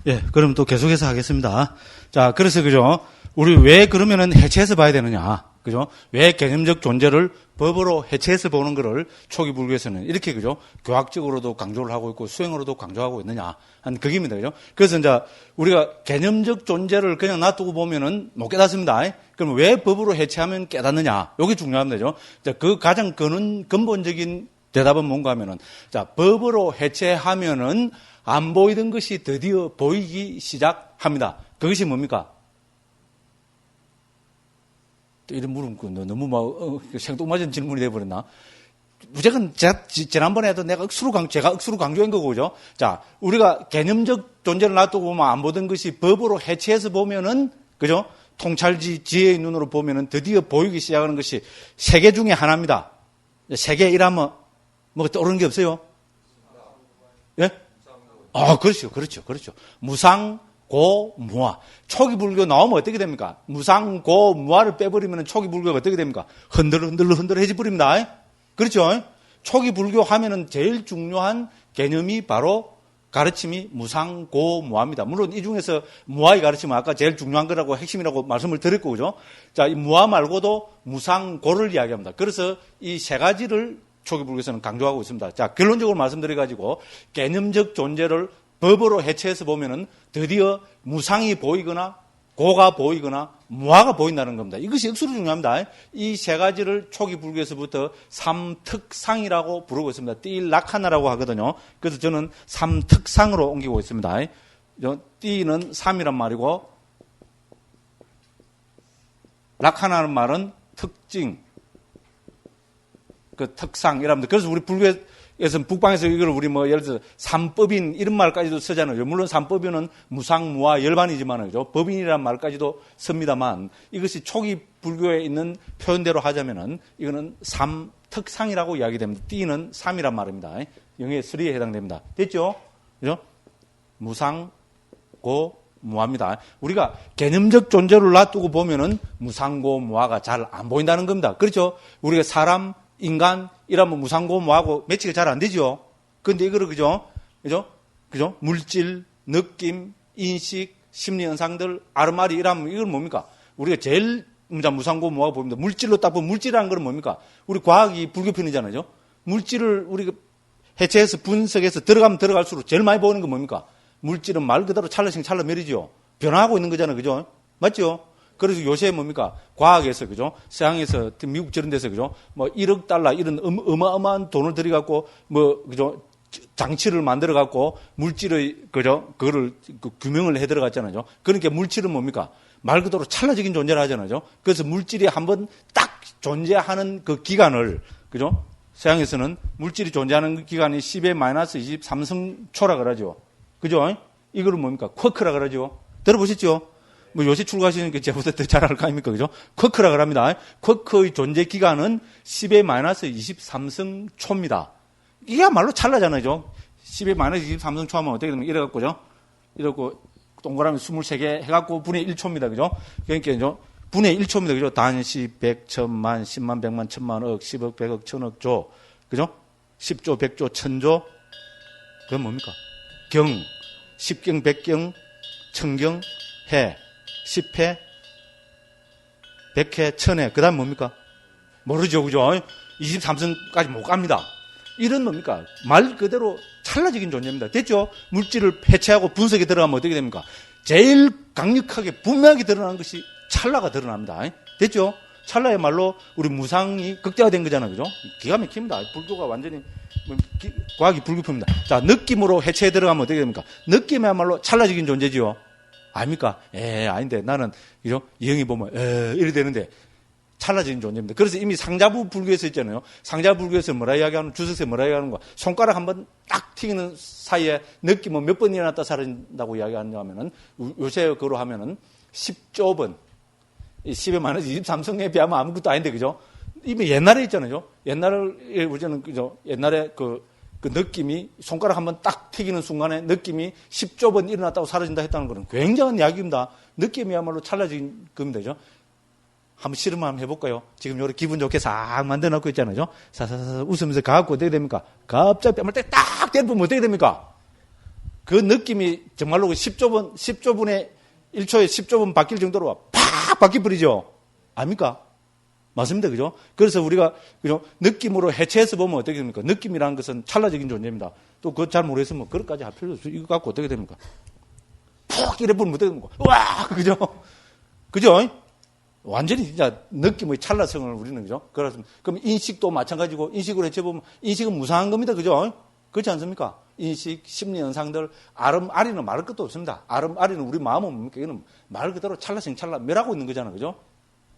예, 그럼 또 계속해서 하겠습니다. 자, 그래서 그죠? 우리 왜 그러면은 해체해서 봐야 되느냐? 그죠? 왜 개념적 존재를 법으로 해체해서 보는 거를 초기 불교에서는 이렇게 그죠? 교학적으로도 강조를 하고 있고 수행으로도 강조하고 있느냐? 한 그게입니다. 그죠? 그래서 이제 우리가 개념적 존재를 그냥 놔두고 보면은 못 깨닫습니다. 그럼 왜 법으로 해체하면 깨닫느냐? 이게 중요합니다. 그죠? 자, 그 가장 근본적인 대답은 뭔가 하면은 자, 법으로 해체하면은 안 보이던 것이 드디어 보이기 시작합니다. 그것이 뭡니까? 이런 물음, 너무 생뚱맞은 질문이 돼버렸나? 무조건 지난번에도 제가 억수로 강조한 거고, 그죠? 자, 우리가 개념적 존재를 놔두고 보면 안 보던 것이 법으로 해체해서 보면은, 그죠? 통찰지혜의 눈으로 보면은 드디어 보이기 시작하는 것이 세계 중에 하나입니다. 세계 일하면 뭐 떠오르는 게 없어요? 예? 그렇죠. 무상, 고, 무아. 초기 불교 나오면 어떻게 됩니까? 무상, 고, 무아를 빼버리면 초기 불교가 어떻게 됩니까? 흔들흔들해지 버립니다. 그렇죠? 초기 불교 하면은 제일 중요한 개념이 바로 가르침이 무상, 고, 무아입니다. 물론 이 중에서 무아의 가르침은 아까 제일 중요한 거라고 핵심이라고 말씀을 드렸고, 그죠? 자, 이 무아 말고도 무상, 고를 이야기합니다. 그래서 이 세 가지를 초기 불교에서는 강조하고 있습니다. 자, 결론적으로 말씀드려가지고 개념적 존재를 법으로 해체해서 보면은 드디어 무상이 보이거나 고가 보이거나 무아가 보인다는 겁니다. 이것이 억수로 중요합니다. 이 세 가지를 초기 불교에서부터 삼특상이라고 부르고 있습니다. 띠라카나라고 하거든요. 그래서 저는 삼특상으로 옮기고 있습니다. 띠는 삼이란 말이고 라카나는 말은 특징, 그 특상이랍니다. 그래서 우리 불교에서 북방에서 이걸 우리 예를 들어서 삼법인 이런 말까지도 쓰잖아요. 물론 삼법인은 무상, 무아, 열반이지만, 그죠? 법인이라는 말까지도 씁니다만 이것이 초기 불교에 있는 표현대로 하자면은 이거는 삼특상이라고 이야기됩니다. 띠는 삼이란 말입니다. 영의 3에 해당됩니다. 됐죠? 그죠? 무상, 고, 무아입니다. 우리가 개념적 존재를 놔두고 보면은 무상고, 무아가 잘 안 보인다는 겁니다. 그렇죠? 우리가 사람, 인간, 이라면 무상고, 무하고 매치가 잘 안 되죠? 근데 이거를, 그죠? 물질, 느낌, 인식, 심리 현상들, 아르마리 이라면 이건 뭡니까? 우리가 제일 무상고, 무하고 보입니다. 물질로 딱 보면 물질이라는 건 뭡니까? 우리 과학이 불교편이잖아요. 물질을 우리가 해체해서 분석해서 들어가면 들어갈수록 제일 많이 보이는 건 뭡니까? 물질은 말 그대로 찰나씩 찰나멸이죠. 변화하고 있는 거잖아요. 그죠? 맞죠? 그래서 요새 뭡니까? 과학에서, 그죠? 서양에서, 미국 저런 데서, 그죠? 1억 달러, 이런 어마어마한 돈을 들여갖고, 그죠? 장치를 만들어갖고, 물질의, 그죠? 그거를 규명을 해 들어갔잖아요. 그러니까 물질은 뭡니까? 말 그대로 찰나적인 존재를 하잖아요. 그래서 물질이 한번 딱 존재하는 그 기간을, 그죠? 서양에서는 물질이 존재하는 그 기간이 10의 마이너스 23승초라 그러죠. 그죠? 이거를 뭡니까? 쿼크라 그러죠. 들어보셨죠? 요새 출가하시는 게 제보다 더 잘 알 거 아닙니까? 그죠? 쿼크라 그럽니다. 쿼크의 존재 기간은 10의 마이너스 23승초입니다. 이게야말로 찰나잖아요. 10의 마이너스 23승초 하면 어떻게 되면 이래갖고죠? 이러고 동그라미 23개 해갖고 분의 1초입니다. 그죠? 그러니까 분의 1초입니다. 그죠? 단시, 100, 1000만, 10만, 100만, 1000만, 억, 10억, 100억, 1000억, 조. 그죠? 10조, 100조, 1000조. 그건 뭡니까? 경, 10경, 100경, 1000경, 해. 10회, 100회, 1000회, 그 다음 뭡니까? 모르죠, 그죠? 23승까지 못 갑니다. 이런 뭡니까? 말 그대로 찰나적인 존재입니다. 됐죠? 물질을 해체하고 분석에 들어가면 어떻게 됩니까? 제일 강력하게 분명하게 드러나는 것이 찰나가 드러납니다. 됐죠? 찰나의 말로 우리 무상이 극대화된 거잖아요, 그죠? 기가 막힙니다. 불교가 완전히, 과학이 불교표입니다. 자, 느낌으로 해체에 들어가면 어떻게 됩니까? 느낌이야말로 찰나적인 존재지요. 아닙니까? 아닌데 나는 이죠? 이형이 보면 이래 되는데 찰나적인 존재입니다. 그래서 이미 상자부 불교에서 있잖아요. 상자부 불교에서 뭐라 이야기하는 주석에서 뭐라 이야기하는 거 손가락 한번 딱 튀기는 사이에 느낌은 몇 번 일어났다 사라진다고 이야기하냐 하면은 요새 그로 하면은 10조 번 10에 마이너스 23승에 비하면 아무것도 아닌데 그죠? 이미 옛날에 있잖아요. 옛날에 우리는 그죠? 옛날에 그 느낌이 손가락 한번 딱 튀기는 순간에 느낌이 10조 번 일어났다고 사라진다 했다는 것은 굉장한 이야기입니다. 느낌이야말로 찰나적인 겁니다. 그죠? 한번 실험을 한번 해볼까요? 지금 요렇게 기분 좋게 싹 만들어 놓고 있잖아요. 사사사 웃으면서 가갖고 어떻게 됩니까? 갑자기 뺨을 딱 때려보면 어떻게 됩니까? 그 느낌이 정말로 10조분의 1초에 10조분 바뀔 정도로 팍 바뀌어버리죠. 아닙니까? 맞습니다. 그죠? 그래서 우리가, 그죠? 느낌으로 해체해서 보면 어떻게 됩니까? 느낌이라는 것은 찰나적인 존재입니다. 또 그거 잘 모르겠으면 그것까지 할 필요 없어요. 이거 갖고 어떻게 됩니까? 푹 이래 버리면 어떻게 됩니까? 와! 그죠? 그죠? 완전히 진짜 느낌의 찰나성을 우리는, 그죠? 그렇습니다. 그럼 인식도 마찬가지고, 인식으로 해체해보면, 인식은 무상한 겁니다. 그죠? 그렇지 않습니까? 인식, 심리 현상들, 아리는 말할 것도 없습니다. 아리는 우리 마음은 뭡니까? 이거는 말 그대로 찰나성 멸하고 있는 거잖아요. 그죠?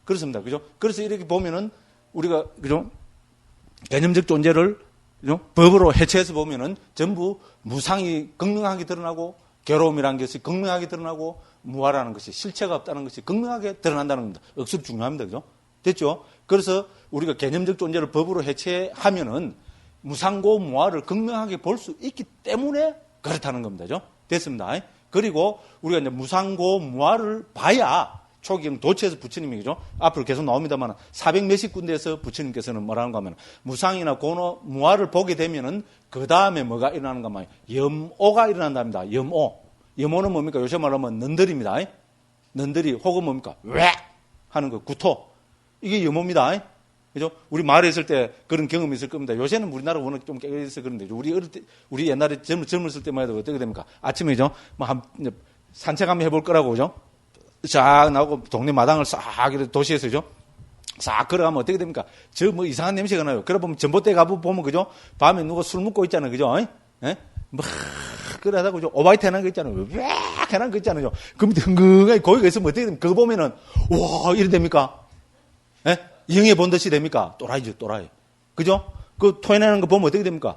그렇습니다. 그죠? 그래서 이렇게 보면은 우리가, 그죠? 개념적 존재를, 그죠? 법으로 해체해서 보면은 전부 무상이 극명하게 드러나고, 괴로움이라는 것이 극명하게 드러나고, 무아라는 것이 실체가 없다는 것이 극명하게 드러난다는 겁니다. 억수로 중요합니다. 그죠? 됐죠? 그래서 우리가 개념적 존재를 법으로 해체하면은 무상고 무아를 극명하게 볼 수 있기 때문에 그렇다는 겁니다. 그죠? 됐습니다. 그리고 우리가 이제 무상고 무아를 봐야 초기경 도처에서 부처님이, 그죠? 앞으로 계속 나옵니다만 400 몇십 군데에서 부처님께서는 뭐라는가 하면 무상이나 고노, 무아를 보게 되면은 그 다음에 뭐가 일어나는가 하면 염오가 일어난답니다. 염오는 뭡니까? 요새 말하면 는들입니다. 는들이 혹은 뭡니까? 왜 하는 거, 구토. 이게 염오입니다. 그죠? 우리 마을에 있을 때 그런 경험이 있을 겁니다. 요새는 우리나라 워낙 좀 깨끗해서 그런데 우리 어릴 때, 우리 옛날에 젊었을 때만 해도 어떻게 됩니까? 아침에죠? 산책 한번 해볼 거라고, 그죠? 쫙 나오고 동네 마당을 싹 도시에서죠. 싹 걸어가면 어떻게 됩니까? 저 뭐 이상한 냄새가 나요. 그래 보면 전봇대 가보면, 그죠? 밤에 누가 술 먹고 있잖아요. 그죠? 예? 막 그래 하다 그죠? 오바이트 해놓은 거 있잖아요. 왜 해놓은 거 있잖아요. 그럼 흥흥하게 거기가 있으면 어떻게 됩니까? 그거 보면은 와 이래 됩니까? 예? 영해 본 듯이 됩니까? 또라이죠, 또라이. 그죠? 그 토해내는 거 보면 어떻게 됩니까?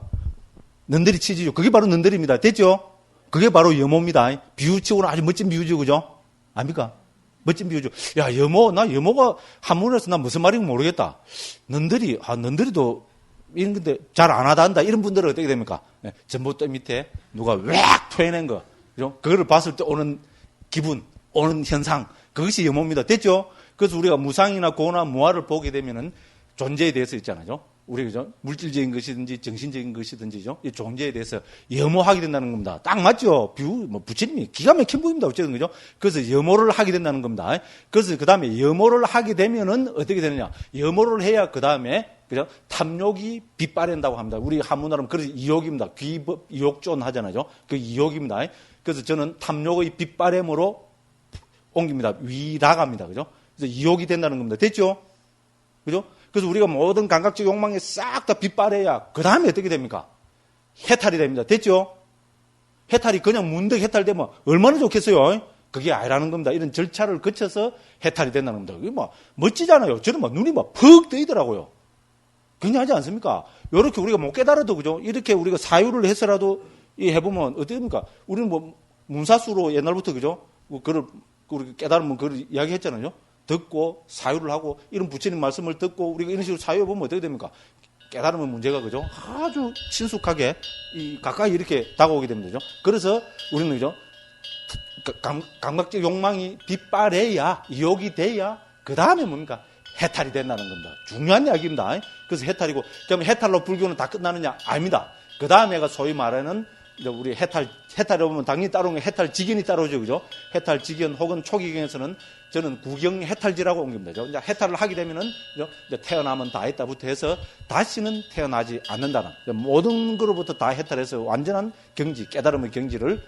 는들이 치지죠. 그게 바로 는들입니다. 됐죠? 그게 바로 염호입니다. 비유치고는 아주 멋진 비유죠. 그죠? 압니까? 멋진 비유죠. 야, 나 염호가 한문에서 나 무슨 말인지 모르겠다. 는들이도 이런 건데 잘 안 하단다. 이런 분들은 어떻게 됩니까? 네, 전봇대 밑에 누가 웽 토해낸 거. 그죠? 그거를 봤을 때 오는 기분, 오는 현상. 그것이 염호입니다. 됐죠? 그래서 우리가 무상이나 고나 무아를 보게 되면은 존재에 대해서 있잖아요. 우리 그죠? 물질적인 것이든지 정신적인 것이든지죠. 이 존재에 대해서 염호하게 된다는 겁니다. 딱 맞죠? 부처님이 기가 막힌 분입니다. 어쨌든 그죠? 그래서 염호를 하게 된다는 겁니다. 그래서 그 다음에 염호를 하게 되면은 어떻게 되느냐? 염호를 해야 그 다음에 그죠? 탐욕이 빗발한다고 합니다. 우리 한문어로 그래서 이욕입니다. 귀법 이욕존 하잖아요. 그 이욕입니다. 그래서 저는 탐욕의 빗발함으로 옮깁니다. 위라갑니다. 그죠? 그래서 이욕이 된다는 겁니다. 됐죠? 그죠? 그래서 우리가 모든 감각적 욕망에 싹 다 빗발해야 그 다음에 어떻게 됩니까? 해탈이 됩니다. 됐죠? 해탈이 그냥 문득 해탈되면 얼마나 좋겠어요? 그게 아니라는 겁니다. 이런 절차를 거쳐서 해탈이 된다는 겁니다. 그게 멋지잖아요. 저는 눈이 푹 뜨이더라고요. 굉장하지 않습니까? 이렇게 우리가 못 깨달아도, 그죠? 이렇게 우리가 사유를 해서라도 해보면 어떻게 됩니까? 우리는 문사수로 옛날부터, 그죠? 그걸 우리 깨달으면 그걸 이야기했잖아요. 듣고 사유를 하고 이런 부처님 말씀을 듣고 우리가 이런 식으로 사유해 보면 어떻게 됩니까? 깨달으면 문제가, 그죠? 아주 친숙하게 가까이 이렇게 다가오게 됩니다. 그죠? 그래서 우리는, 그죠? 감각적 욕망이 빗발해야, 이욕이 돼야 그 다음에 뭡니까? 해탈이 된다는 겁니다. 중요한 이야기입니다. 그래서 해탈이고, 그러면 해탈로 불교는 다 끝나느냐? 아닙니다. 그 다음에가 소위 말하는 이제 우리 해탈에 보면 당연히 따르는 게 해탈직연이 따르죠. 그죠? 해탈직연 혹은 초기경에서는 저는 구경 해탈지라고 옮깁니다. 이제 해탈을 하게 되면은, 이제 태어나면 다 했다부터 해서 다시는 태어나지 않는다는, 모든 거로부터 다 해탈해서 완전한 경지, 깨달음의 경지를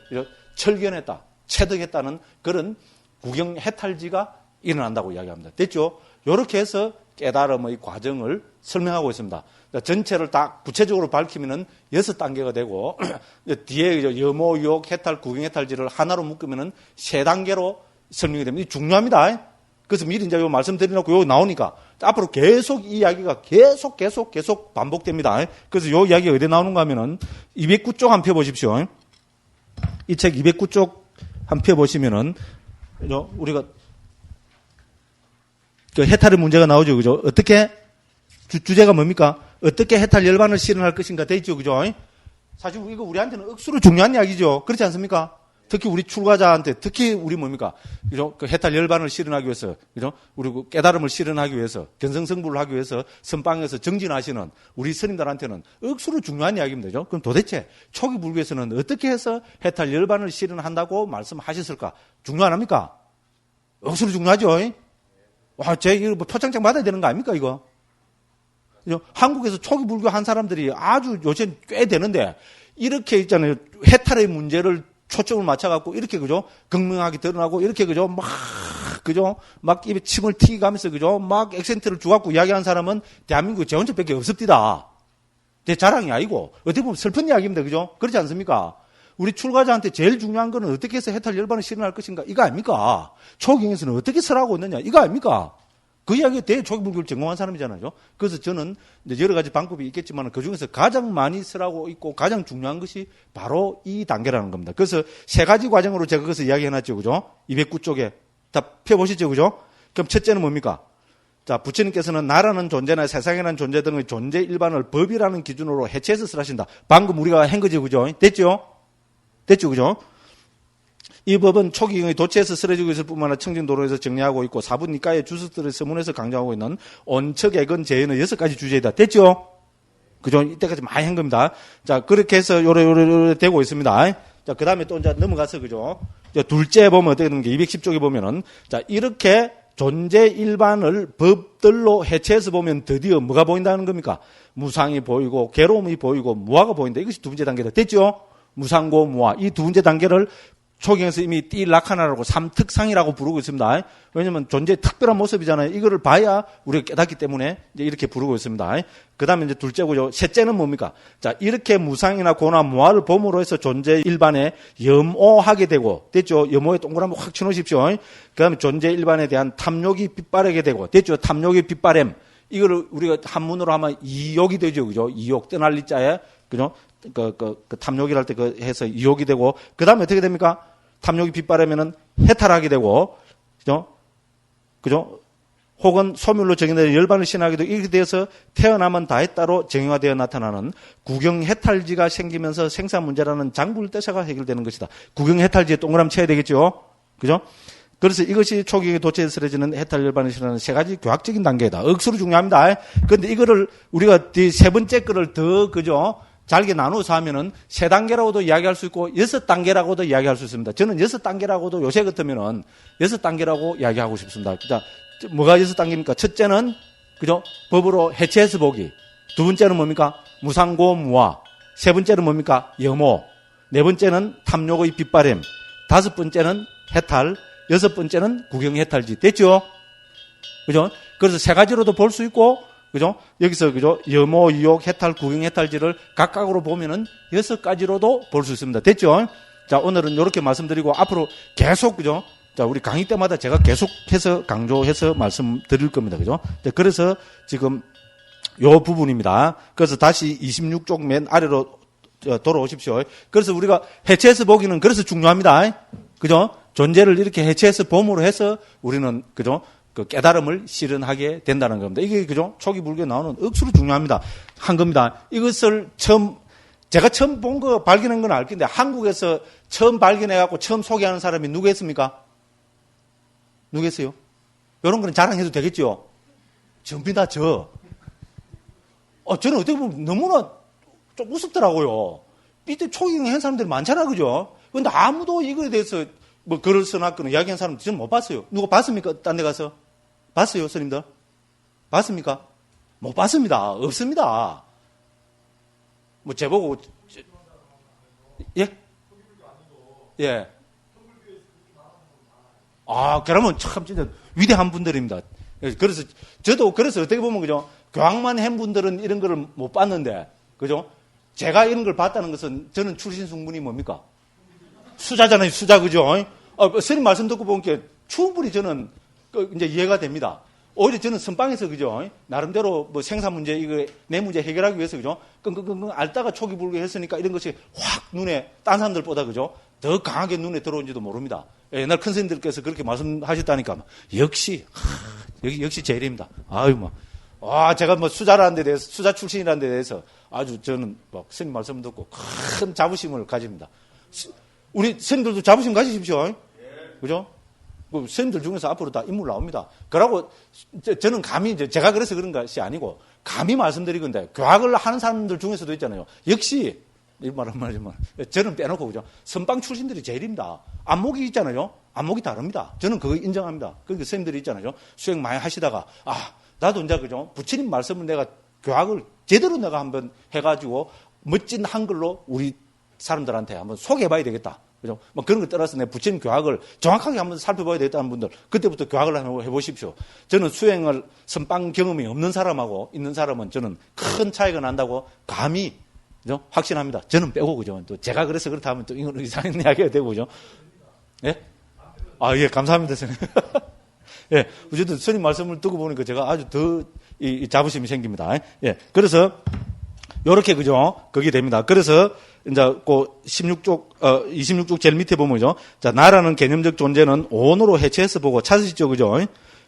철견했다, 체득했다는 그런 구경 해탈지가 일어난다고 이야기합니다. 됐죠? 이렇게 해서 깨달음의 과정을 설명하고 있습니다. 전체를 다 구체적으로 밝히면은 6단계가 되고, 뒤에 염호, 유혹, 해탈, 구경 해탈지를 하나로 묶으면은 3단계로 설명이 됩니다. 중요합니다. 그래서 미리 이제 요 말씀드리려고 요 나오니까 앞으로 계속 이 이야기가 계속 반복됩니다. 그래서 요 이야기가 어디 나오는가 하면은 209쪽 한 펴 보십시오. 이 책 209쪽 한 펴 보시면은 우리가 그 해탈의 문제가 나오죠. 그죠? 어떻게 주제가 뭡니까? 어떻게 해탈 열반을 실현할 것인가 돼 있죠. 그죠? 사실 이거 우리한테는 억수로 중요한 이야기죠. 그렇지 않습니까? 특히 우리 출가자한테, 특히 우리 뭡니까? 그죠? 그 해탈 열반을 실현하기 위해서, 그죠? 우리 깨달음을 실현하기 위해서, 견성성불을 하기 위해서 선방에서 정진하시는 우리 스님들한테는 억수로 중요한 이야기입니다. 그죠? 그럼 도대체 초기 불교에서는 어떻게 해서 해탈 열반을 실현한다고 말씀하셨을까? 중요 안 합니까? 억수로 중요하죠? 와, 이거 뭐 표창장 받아야 되는 거 아닙니까, 이거? 그죠? 한국에서 초기 불교 한 사람들이 아주 요새 꽤 되는데, 이렇게 있잖아요. 해탈의 문제를 초점을 맞춰갖고 이렇게 그죠 극명하게 드러나고 이렇게 그죠 막 입에 침을 튀기가면서 그죠 막 액센트를 주갖고 이야기하는 사람은 대한민국에 제 혼자밖에 없습니다. 제 자랑이 아니고 어떻게 보면 슬픈 이야기입니다. 그죠? 그렇지 않습니까? 우리 출가자한테 제일 중요한 거는 어떻게 해서 해탈 열반을 실현할 것인가 이거 아닙니까? 초기에서는 어떻게 설하고 있느냐 이거 아닙니까? 그 이야기가 대초기 불교를 전공한 사람이잖아요. 그래서 저는 이제 여러 가지 방법이 있겠지만 그 중에서 가장 많이 설하고 있고 가장 중요한 것이 바로 이 단계라는 겁니다. 그래서 세 가지 과정으로 제가 그것을 이야기해놨죠. 그죠? 209쪽에 다 펴보시죠. 그죠? 그럼 첫째는 뭡니까? 자, 부처님께서는 나라는 존재나 세상이라는 존재 등의 존재 일반을 법이라는 기준으로 해체해서 설하신다. 방금 우리가 한 거죠. 그죠? 됐죠? 됐죠. 그죠? 이 법은 초기경의 도체에서 쓰러지고 있을 뿐만 아니라 청진도로에서 정리하고 있고 사부니까의 주석들의 서문에서 강조하고 있는 온척액은 제연의 6가지 주제이다. 됐죠? 그죠? 이때까지 많이 한 겁니다. 자, 그렇게 해서 요래 되고 있습니다. 자, 그 다음에 또 이제 넘어가서 그죠? 둘째 보면 어떻게 되는 게 210쪽에 보면은 자, 이렇게 존재 일반을 법들로 해체해서 보면 드디어 뭐가 보인다는 겁니까? 무상이 보이고 괴로움이 보이고 무아가 보인다. 이것이 두 번째 단계다. 됐죠? 무상고 무아. 이 두 번째 단계를 초경에서 이미 띠라카나라고 삼특상이라고 부르고 있습니다. 왜냐하면 존재의 특별한 모습이잖아요. 이거를 봐야 우리가 깨닫기 때문에 이제 이렇게 부르고 있습니다. 그 다음에 이제 둘째고요. 셋째는 뭡니까? 자, 이렇게 무상이나 고나 무아를 봄으로 해서 존재 일반에 염오하게 되고, 됐죠? 염오에 동그라미 확 쳐놓으십시오. 그 다음에 존재 일반에 대한 탐욕이 빗바르게 되고, 됐죠? 탐욕이 빗바램. 이거를 우리가 한문으로 하면 이욕이 되죠. 그죠? 이욕, 떠날리 자에, 그죠? 그 탐욕이랄 때 그 해서 이욕이 되고, 그 다음에 어떻게 됩니까? 탐욕이 빗바르면은 해탈하게 되고, 그죠? 그죠? 혹은 소멸로 정의된 열반을 신하게 되고, 이렇게 되어서 태어나면 다했다로 정의화되어 나타나는 구경해탈지가 생기면서 생사문제라는 장불대사가 해결되는 것이다. 구경해탈지에 동그라미 쳐야 되겠죠? 그죠? 그래서 이것이 초기에 도체에 쓰러지는 해탈 열반을 실현하는 세 가지 교학적인 단계다. 억수로 중요합니다. 그런데 이거를 우리가 세 번째 거를 더, 그죠? 잘게 나누어서 하면은 세 단계라고도 이야기할 수 있고 6단계라고도 이야기할 수 있습니다. 저는 6단계라고도 요새 같으면은 6단계라고 이야기하고 싶습니다. 자, 뭐가 6단계입니까? 첫째는 그죠? 법으로 해체해서 보기. 두 번째는 뭡니까? 무상고 무아. 세 번째는 뭡니까? 염오. 네 번째는 탐욕의 빗바램. 다섯 번째는 해탈. 여섯 번째는 구경해탈지. 됐죠? 그죠? 그래서 세 가지로도 볼 수 있고 그죠? 여기서, 그죠? 염오, 유욕, 해탈, 구경해탈지를 각각으로 보면은 6가지로도 볼 수 있습니다. 됐죠? 자, 오늘은 이렇게 말씀드리고 앞으로 계속, 그죠? 자, 우리 강의 때마다 제가 계속해서 강조해서 말씀드릴 겁니다. 그죠? 자, 그래서 지금 요 부분입니다. 그래서 다시 26쪽 맨 아래로 돌아오십시오. 그래서 우리가 해체해서 보기는 그래서 중요합니다. 그죠? 존재를 이렇게 해체해서 봄으로 해서 우리는, 그죠? 그 깨달음을 실현하게 된다는 겁니다. 이게 그죠? 초기 불교에 나오는 억수로 중요합니다. 한 겁니다. 이것을 제가 처음 본 거 발견한 건 알 텐데 한국에서 처음 발견해갖고 처음 소개하는 사람이 누구였습니까? 누구였어요? 이런 거는 자랑해도 되겠죠? 접니다, 저는 어떻게 보면 너무나 좀 우습더라고요. 이때 초기경에 한 사람들이 많잖아, 그죠? 근데 아무도 이거에 대해서 뭐 글을 써놨거나 이야기한 사람 저는 못 봤어요. 누가 봤습니까? 딴 데 가서? 봤어요, 스님들? 봤습니까? 못 봤습니다. 없습니다. 뭐, 제보고, 예? 예. 아, 그러면 참 진짜 위대한 분들입니다. 그래서, 그래서 어떻게 보면, 그죠? 교황만 한 분들은 이런 거를 못 봤는데, 그죠? 제가 이런 걸 봤다는 것은 저는 출신 성분이 뭡니까? 수자잖아요, 수자, 그죠? 스님 말씀 듣고 보니까 충분히 저는 이제 이해가 됩니다. 오히려 저는 선방에서 그죠? 나름대로 뭐 생사 문제, 이거 내 문제 해결하기 위해서 그죠? 끙끙끙끙 앓다가 초기 불교 했으니까 이런 것이 확 눈에, 딴 사람들보다 그죠? 더 강하게 눈에 들어온지도 모릅니다. 옛날 큰 스님들께서 그렇게 말씀하셨다니까. 역시 제일입니다. 아유, 제가 뭐 수자라는 데 대해서, 수자 출신이라는 데 대해서 아주 저는 막 스님 말씀 듣고 큰 자부심을 가집니다. 우리 선생님들도 자부심 가지십시오. 그죠? 선생님들 중에서 앞으로 다 인물 나옵니다. 그러고 저는 감히 제가 그래서 그런 것이 아니고 감히 말씀드리건데 교학을 하는 사람들 중에서도 있잖아요. 역시 이 말은 말이지만 저는 빼놓고 그죠? 선방 출신들이 제일입니다. 안목이 있잖아요. 안목이 다릅니다. 저는 그거 인정합니다. 그러니까 선생님들이 있잖아요. 수행 많이 하시다가 나도 이제 그죠? 부처님 말씀을 내가 교학을 제대로 내가 한번 해가지고 멋진 한글로 우리 사람들한테 한번 소개해봐야 되겠다. 그죠? 뭐 그런 거 떠나서 내 부처님 교학을 정확하게 한번 살펴봐야 되겠다는 분들, 그때부터 교학을 한번 해보십시오. 저는 수행을 선방 경험이 없는 사람하고 있는 사람은 저는 큰 차이가 난다고 감히, 그죠? 확신합니다. 저는 빼고, 그죠? 또 제가 그래서 그렇다 하면 또 이건 이상한 이야기가 되고, 그죠? 예? 예, 감사합니다, 선생님. 예, 어쨌든 스님 말씀을 듣고 보니까 제가 아주 더 이 자부심이 생깁니다. 예, 그래서, 요렇게, 그죠? 그게 됩니다. 그래서, 이제, 26쪽 제일 밑에 보면, 그죠? 자, 나라는 개념적 존재는 온으로 해체해서 보고, 찾으시죠, 그죠?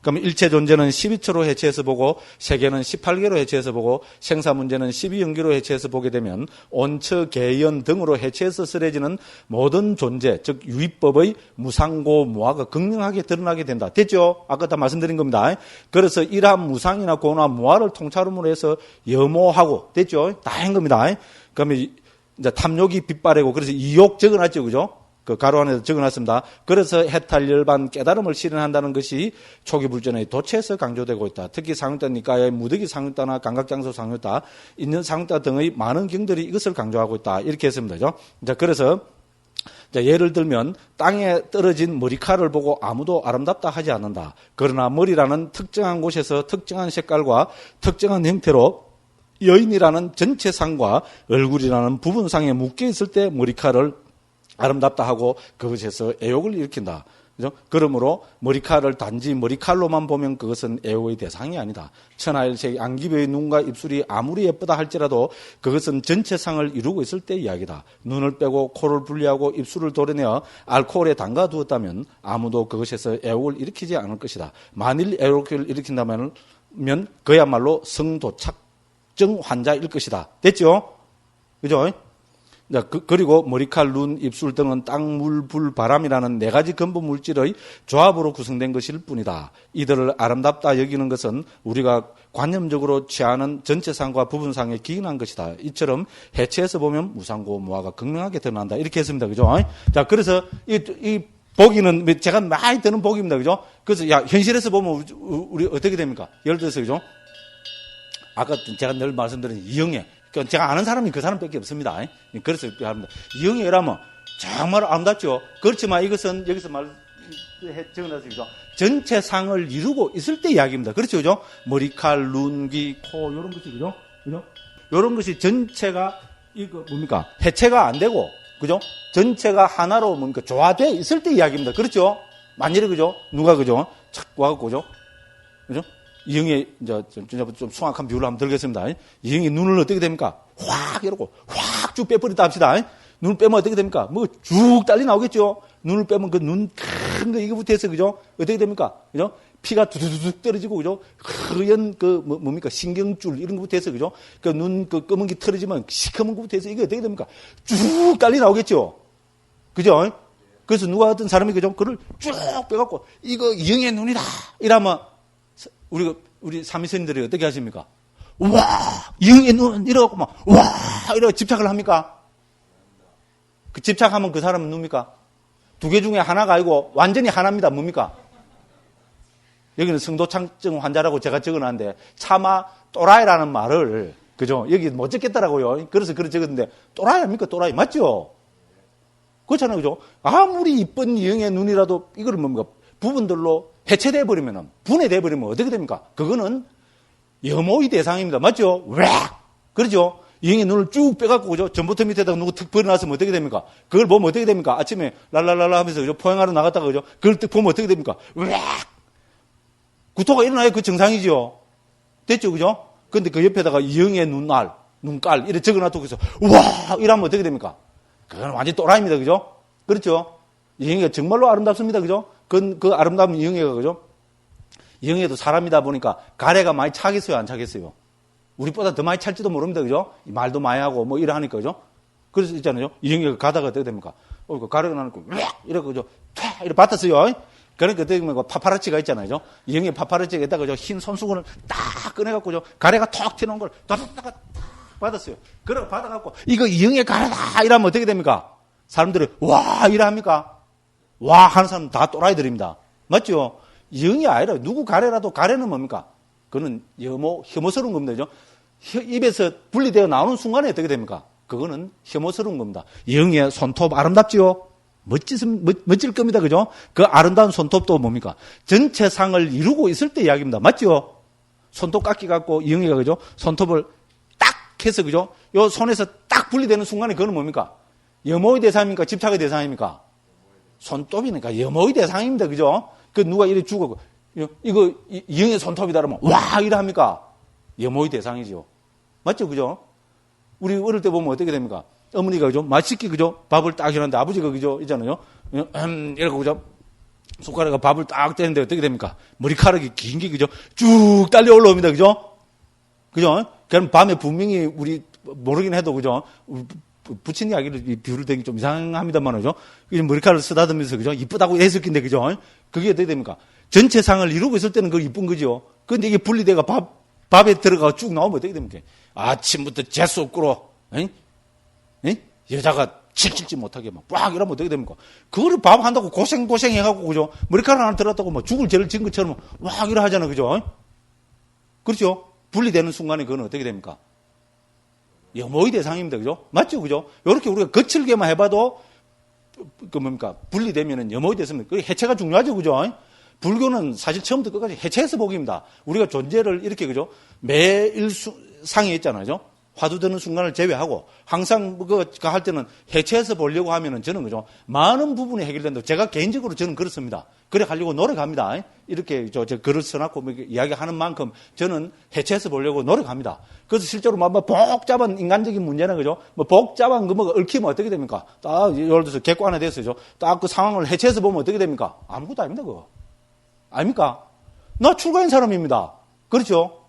그럼 일체 존재는 12처로 해체해서 보고, 세계는 18개로 해체해서 보고, 생사 문제는 12연기로 해체해서 보게 되면, 온처, 개연 등으로 해체해서 쓰레지는 모든 존재, 즉, 유의법의 무상고, 무아가 극명하게 드러나게 된다. 됐죠? 아까 다 말씀드린 겁니다. 그래서 이러한 무상이나 고나 무아를 통찰음으로 해서 염오하고, 됐죠? 다 한 겁니다. 그러면 이제 탐욕이 빗바래고, 그래서 이욕 적어놨죠, 그죠? 그 가로 안에서 적어놨습니다. 그래서 해탈 열반 깨달음을 실현한다는 것이 초기 불전의 도체에서 강조되고 있다. 특히 상유따 니까의 무득이 상유따나 감각장소 상유따, 인연 상유따 등의 많은 경들이 이것을 강조하고 있다. 이렇게 했습니다. 그죠? 자, 그래서 자, 예를 들면 땅에 떨어진 머리칼을 보고 아무도 아름답다 하지 않는다. 그러나 머리라는 특정한 곳에서 특정한 색깔과 특정한 형태로 여인이라는 전체상과 얼굴이라는 부분상에 묶여 있을 때 머리칼을 아름답다 하고 그것에서 애욕을 일으킨다. 그죠? 그러므로 머리칼을 단지 머리칼로만 보면 그것은 애욕의 대상이 아니다. 천하일색 안기부의 눈과 입술이 아무리 예쁘다 할지라도 그것은 전체상을 이루고 있을 때 이야기다. 눈을 빼고 코를 분리하고 입술을 도려내어 알코올에 담가 두었다면 아무도 그것에서 애욕을 일으키지 않을 것이다. 만일 애욕을 일으킨다면 그야말로 성도착증 환자일 것이다. 됐죠? 그죠? 그리고 머리칼, 눈, 입술 등은 땅, 물, 불, 바람이라는 네 가지 근본 물질의 조합으로 구성된 것일 뿐이다. 이들을 아름답다 여기는 것은 우리가 관념적으로 취하는 전체상과 부분상에 기인한 것이다. 이처럼 해체해서 보면 무상고 무아가 극명하게 드러난다. 이렇게 했습니다. 그죠? 자, 그래서 이 보기는 제가 많이 드는 보기입니다. 그죠? 그래서 현실에서 보면 우리 어떻게 됩니까? 예를 들어서, 그죠? 아까 제가 늘 말씀드린 이영애. 제가 아는 사람이 그 사람밖에 없습니다. 그래서 합니다. 이영애라면 정말 아름답죠. 그렇지만 이것은 여기서 적어놨습니다. 전체 상을 이루고 있을 때 이야기입니다. 그렇죠, 그죠? 머리칼, 눈, 귀, 코 이런 것이 그죠? 그죠? 이런 것이 전체가 이거 뭡니까? 해체가 안 되고, 그죠? 전체가 하나로 뭡니까? 조화돼 있을 때 이야기입니다. 그렇죠? 만일에 그죠? 누가 그죠? 착 와갖고 그죠? 그죠? 이영애, 이제, 좀 숭악한 비유를 한번 들겠습니다. 이영애 눈을 어떻게 됩니까? 확, 이러고, 확 쭉 빼버리다 합시다. 눈을 빼면 어떻게 됩니까? 뭐 쭉 딸리 나오겠죠? 눈을 빼면 그 눈 큰 거 이거부터 해서, 그죠? 어떻게 됩니까? 그죠? 피가 두두둑 떨어지고, 그죠? 하얀 뭡니까? 신경줄, 이런 거부터 해서, 그죠? 그 눈, 검은 게 털어지면 시커먼 거부터 해서 이게 어떻게 됩니까? 쭉 딸리 나오겠죠? 그죠? 그래서 누가 어떤 사람이, 그죠? 그걸 쭉 빼갖고, 이거 이영애 눈이다! 이러면, 우리 사미선들이 어떻게 하십니까? 와! 이영애 눈! 이러고 막, 와! 이러고 집착을 합니까? 그 집착하면 그 사람은 누굽니까? 두 개 중에 하나가 아니고 완전히 하나입니다. 뭡니까? 여기는 성도착증 환자라고 제가 적어놨는데 차마 또라이라는 말을, 그죠? 여기 못 적겠더라고요. 그래서 그렇게 적었는데 또라이 아닙니까? 또라이. 맞죠? 그렇잖아요. 그죠? 아무리 이쁜 이영애 눈이라도 이걸 뭡니까? 부분들로 해체돼 버리면은, 분해돼 버리면 어떻게 됩니까? 그거는 염오의 대상입니다. 맞죠? 왜? 그렇죠? 이영애 눈을 쭉 빼갖고, 그죠? 전부터 밑에다가 누구 툭 버려놨으면 어떻게 됩니까? 그걸 보면 어떻게 됩니까? 아침에 랄랄랄라 하면서, 그죠? 포행하러 나갔다가, 그죠? 그걸 딱 보면 어떻게 됩니까? 왜? 구토가 일어나야 그 정상이죠? 됐죠? 그죠? 근데 그 옆에다가 이영애 눈깔, 이렇게 적어놔두고 해서, 우와! 이러면 어떻게 됩니까? 그건 완전 또라이입니다. 그죠? 그렇죠? 이영애가 정말로 아름답습니다. 그죠? 그 아름다운 이영애가, 그죠? 이영애도 사람이다 보니까 가래가 많이 차겠어요? 안 차겠어요? 우리보다 더 많이 찰지도 모릅니다. 그죠? 말도 많이 하고 뭐 이러하니까, 그죠? 그래서 있잖아요. 이영애가 가다가 어떻게 됩니까? 가래가 나니까, 이렇게, 이렇게 받았어요. 그러니까, 어떻게 보면 파파라치가 있잖아요. 이형의 파파라치가 있다가 흰 손수건을 딱 꺼내갖고, 가래가 톡 튀는 걸 딱 받았어요. 그러고 받아갖고, 이거 이형의 가래다! 이러면 어떻게 됩니까? 사람들이, 와! 이러합니까? 와! 하는 사람 다 또라이들입니다. 맞죠? 이형이 아니라, 누구 가래라도 가래는 뭡니까? 그거는 혐오스러운 겁니다. 입에서 분리되어 나오는 순간에 어떻게 됩니까? 그거는 혐오스러운 겁니다. 이형의 손톱 아름답지요? 멋질 겁니다. 그죠? 그 아름다운 손톱도 뭡니까? 전체 상을 이루고 있을 때 이야기입니다. 맞죠? 손톱 깎이 갖고 이형이가 그죠? 손톱을 딱 해서 그죠? 요 손에서 딱 분리되는 순간에 그거는 뭡니까? 염호의 대상입니까? 집착의 대상입니까? 손톱이니까 염호의 대상입니다. 그죠? 그 누가 이래 죽어. 이거 이형의 손톱이다 그러면 와! 이래 합니까? 염호의 대상이죠. 맞죠? 그죠? 우리 어릴 때 보면 어떻게 됩니까? 어머니가 그죠? 맛있게 그죠? 밥을 딱 해놨는데 아버지가 그죠? 있잖아요. 이렇게 그죠? 손가락에 밥을 딱 떼는데 어떻게 됩니까? 머리카락이 긴 게 그죠? 쭉 딸려 올라옵니다. 그죠? 그죠? 그럼 밤에 분명히 우리 모르긴 해도 그죠? 부친 이야기를 비유를 대기 좀 이상합니다만 그죠? 머리카락을 쓰다듬으면서 그죠? 이쁘다고 해석인데 그죠? 그게 어떻게 됩니까? 전체 상을 이루고 있을 때는 그거 이쁜 거죠. 그런데 이게 분리돼가 밥에 들어가 쭉 나오면 어떻게 됩니까? 아침부터 재수 없고로, 여자가 칠칠지 못하게 막 이러면 어떻게 됩니까? 그거를 밥 한다고 고생 해갖고, 그죠? 머리카락 하나 들었다고 막 죽을 죄를 진 것처럼 막 이러 하잖아, 그죠? 그렇죠? 분리되는 순간에 그건 어떻게 됩니까? 염호의 대상입니다, 그죠? 맞죠, 그죠? 이렇게 우리가 거칠게만 해봐도, 분리되면은 염호의 대상입니다. 그 해체가 중요하죠, 그죠? 불교는 사실 처음부터 끝까지 해체해서 복입니다. 우리가 존재를 이렇게, 그죠? 매일 상에 있잖아요. 화두 드는 순간을 제외하고, 항상 그거 할 때는 해체해서 보려고 하면은 저는, 그죠? 많은 부분이 해결된다고. 제가 개인적으로 저는 그렇습니다. 그래 하려고 노력합니다. 이렇게 저 글을 써놨고 이야기하는 만큼 저는 해체해서 보려고 노력합니다. 그래서 실제로 뭐 복잡한 인간적인 문제는, 그죠? 뭐 복잡한 거 얽히면 어떻게 됩니까? 딱, 예를 들어서 객관화 됐어요. 딱 그 상황을 해체해서 보면 어떻게 됩니까? 아무것도 아닙니다, 그거. 아닙니까? 나 출가한 사람입니다. 그렇죠?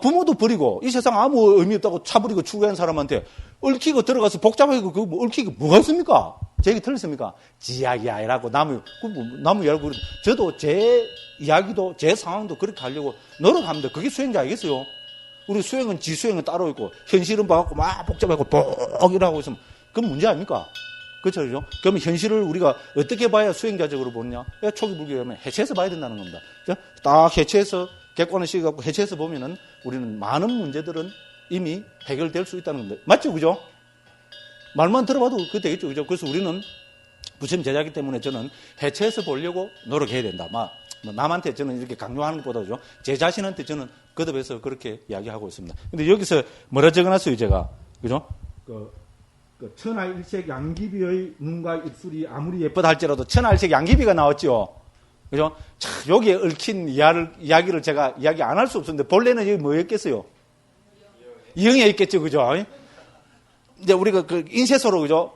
부모도 버리고, 이 세상 아무 의미 없다고 차버리고 출가한 사람한테 얽히고 들어가서 복잡하고 그 얽히고 뭐가 있습니까? 제 얘기 틀렸습니까? 지 이야기 아니라고 나무 열고. 저도 제 이야기도 제 상황도 그렇게 하려고 노력합니다. 그게 수행자 아니겠어요? 우리 수행은 지 수행은 따로 있고, 현실은 봐갖고 막 복잡하고 복이라고 있으면 그건 문제 아닙니까? 그렇죠? 그러면 현실을 우리가 어떻게 봐야 수행자적으로 보느냐? 초기 불교에 해체해서 봐야 된다는 겁니다. 딱 해체해서, 객관을 시켜갖고 해체해서 보면은 우리는 많은 문제들은 이미 해결될 수 있다는 겁니다. 맞죠? 그죠? 말만 들어봐도 그게 되겠죠? 그죠? 그래서 우리는 부처님 제자이기 때문에 저는 해체해서 보려고 노력해야 된다. 남한테 저는 이렇게 강요하는 것보다, 그죠? 제 자신한테 저는 거듭해서 그렇게 이야기하고 있습니다. 근데 여기서 뭐라 적어놨어요, 제가? 그죠? 천하일색 양귀비의 눈과 입술이 아무리 예쁘다 할지라도 천하일색 양귀비가 나왔죠. 그죠? 여기에 얽힌 이야기를 제가 이야기 안 할 수 없었는데, 본래는 여기 뭐였겠어요? 이형에 있겠죠. 그죠? 이제 우리가 인쇄소로, 그죠?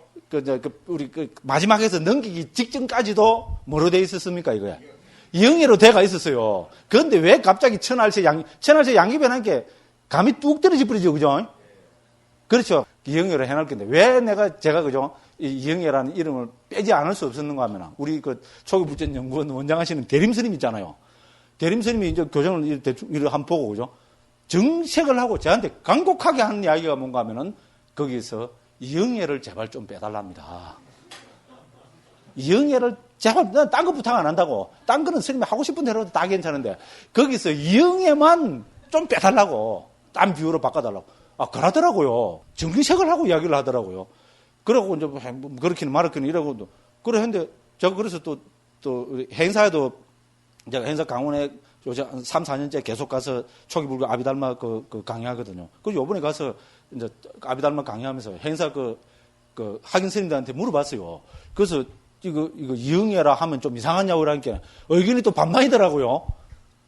우리 마지막에서 넘기기 직전까지도 뭐로 돼 있었습니까, 이거야? 이형에로 돼가 있었어요. 그런데 왜 갑자기 천하일색 양귀비 하는 게 감이 뚝 떨어져 버리죠. 그죠? 그렇죠. 이형예로 해놓을 건데, 왜 제가, 그죠? 이형예라는 이름을 빼지 않을 수 없었는가 하면, 우리 초기 부처연구원 원장하시는 대림스님 있잖아요. 대림스님이 이제 교정을 대충 한번 보고, 그죠? 정색을 하고 저한테 간곡하게 하는 이야기가 뭔가 하면은, 거기서 이형예를 제발 좀 빼달랍니다. 이형예를 제발, 난 딴 거 부탁 안 한다고. 딴 거는 스님이 하고 싶은 대로 다 괜찮은데, 거기서 이형예만 좀 빼달라고. 딴 비유로 바꿔달라고. 그러더라고요. 정색을 하고 이야기를 하더라고요. 그러고 이제 그렇게는 말았거든 이러고 그래 했는데 제가 그래서 또 행사에도 제가 행사 강원에 요새 3, 4년째 계속 가서 초기 불교 아비달마 강의하거든요. 그리고 요번에 가서 이제 아비달마 강의하면서 행사 학인 스님들한테 물어봤어요. 그래서 이거 이응해라 하면 좀 이상하냐고 그러니까 의견이 또 반반이더라고요.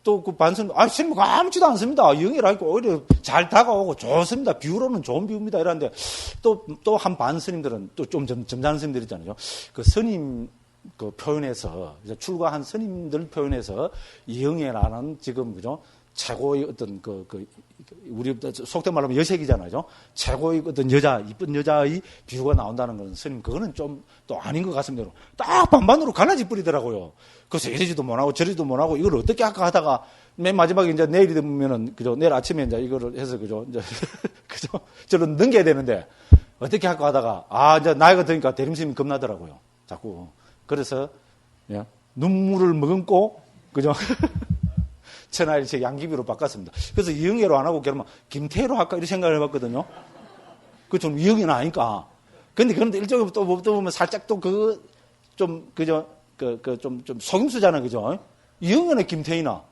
또 반스님, 스님 아무지도 않습니다. 이응해라 하니까 오히려 잘 다가오고 좋습니다. 비유로는 좋은 비유입니다. 이러는데 또 한 반 스님들은 또 좀 점잖은 스님들 있잖아요. 스님 표현에서 출가한 스님들 표현에서 이응해라는 지금 그죠 최고의 어떤 우리 속된 말로 하면 여색이잖아요. 최고의 어떤 여자, 이쁜 여자의 비유가 나온다는 건 스님, 그거는 좀 또 아닌 것 같습니다. 딱 반반으로 갈라지 뿌리더라고요. 그래서 이러지도 못하고 저러지도 못하고 이걸 어떻게 할까 하다가 맨 마지막에 이제 내일이 되면은, 그죠? 내일 아침에 이제 이거를 해서, 그죠? 이제, 그죠? 저를 넘겨야 되는데 어떻게 할까 하다가, 이제 나이가 드니까 대림스님이 겁나더라고요. 자꾸. 그래서, 예, 눈물을 머금고, 그죠? 천하일체 양귀비로 바꿨습니다. 그래서 이영애로 안 하고 그러면 김태희로 할까 이런 생각을 해봤거든요. 그 좀 이영애는 아니까. 근데 그런데 일종의 또 보면 살짝 또 좀 그죠? 좀 속임수잖아요, 그죠? 이영애는 김태희나,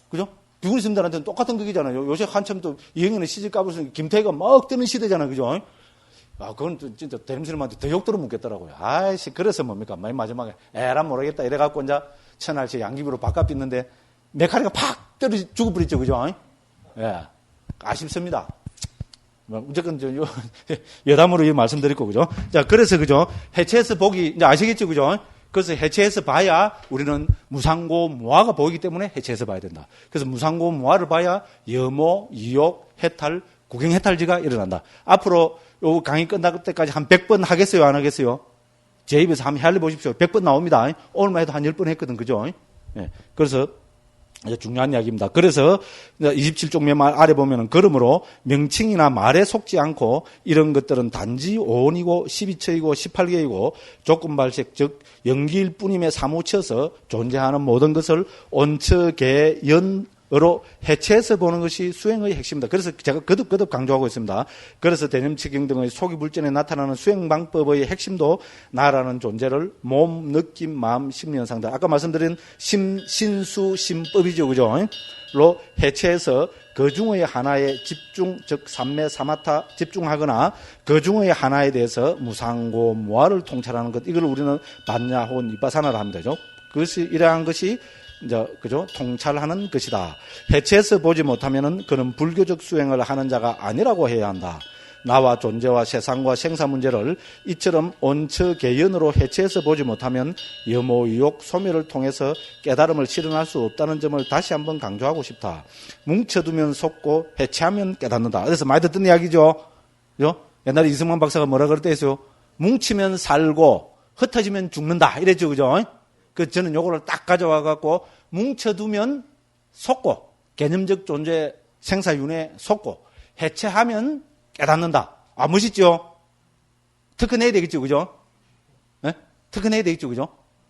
그죠? 비구니스님들한테는 똑같은 극이잖아요. 요새 한참 또 이영애는 시집 까불으니까 김태희가 막 뜨는 시대잖아요, 그죠? 그건 진짜 대림스님한테 더 욕 들어묻겠더라고요. 아이씨, 그래서 뭡니까? 맨 마지막에 에라 모르겠다 이래갖고 이제 천하일체 양귀비로 바꿔봤는데 메카리가 팍 때려 죽어버렸죠, 그죠? 예. 아쉽습니다. 무조건 여담으로 말씀드리고, 그죠? 자, 그래서, 그죠? 해체해서 보기, 이제 아시겠죠, 그죠? 그래서 해체해서 봐야 우리는 무상고 무아가 보이기 때문에 해체해서 봐야 된다. 그래서 무상고 무아를 봐야 염호, 이욕, 해탈, 구경해탈지가 일어난다. 앞으로 요 강의 끝날 때까지 한 100번 하겠어요, 안 하겠어요? 제 입에서 한번 헤아려 보십시오. 100번 나옵니다. 오늘만 해도 한 10번 했거든, 그죠? 예. 그래서, 중요한 이야기입니다. 그래서 27쪽 맨 아래 보면은 그러므로 명칭이나 말에 속지 않고 이런 것들은 단지 오온이고 12처이고 18개이고 조건발색 즉 연기일 뿐임에 사무쳐서 존재하는 모든 것을 온처계연 으로 해체해서 보는 것이 수행의 핵심입니다. 그래서 제가 거듭 강조하고 있습니다. 그래서 대념치경 등의 소기 불전에 나타나는 수행 방법의 핵심도 나라는 존재를 몸, 느낌, 마음, 심리현상들, 아까 말씀드린 신수, 심법이죠, 그죠? 로 해체해서 그 중의 하나에 집중, 즉 삼매, 사마타 집중하거나 그 중의 하나에 대해서 무상고, 무아를 통찰하는 것, 이걸 우리는 반야 혹은 위파사나라 하면 되죠. 그것이 이러한 것이 이제, 그죠? 통찰하는 것이다. 해체해서 보지 못하면은 그는 불교적 수행을 하는 자가 아니라고 해야 한다. 나와 존재와 세상과 생사 문제를 이처럼 온처계연으로 해체해서 보지 못하면 염호, 유욕, 소멸을 통해서 깨달음을 실현할 수 없다는 점을 다시 한번 강조하고 싶다. 뭉쳐두면 속고 해체하면 깨닫는다. 그래서 많이 듣던 이야기죠. 그죠? 옛날에 이승만 박사가 뭐라 그럴 때 했어요? 뭉치면 살고 흩어지면 죽는다. 이랬죠, 그죠? 저는 요거를 딱 가져와 갖고 뭉쳐두면 속고 개념적 존재 생사윤회 속고 해체하면 깨닫는다. 멋있죠? 특허 내야 되겠죠, 그죠? 네? 특허 내야 되겠죠, 그죠?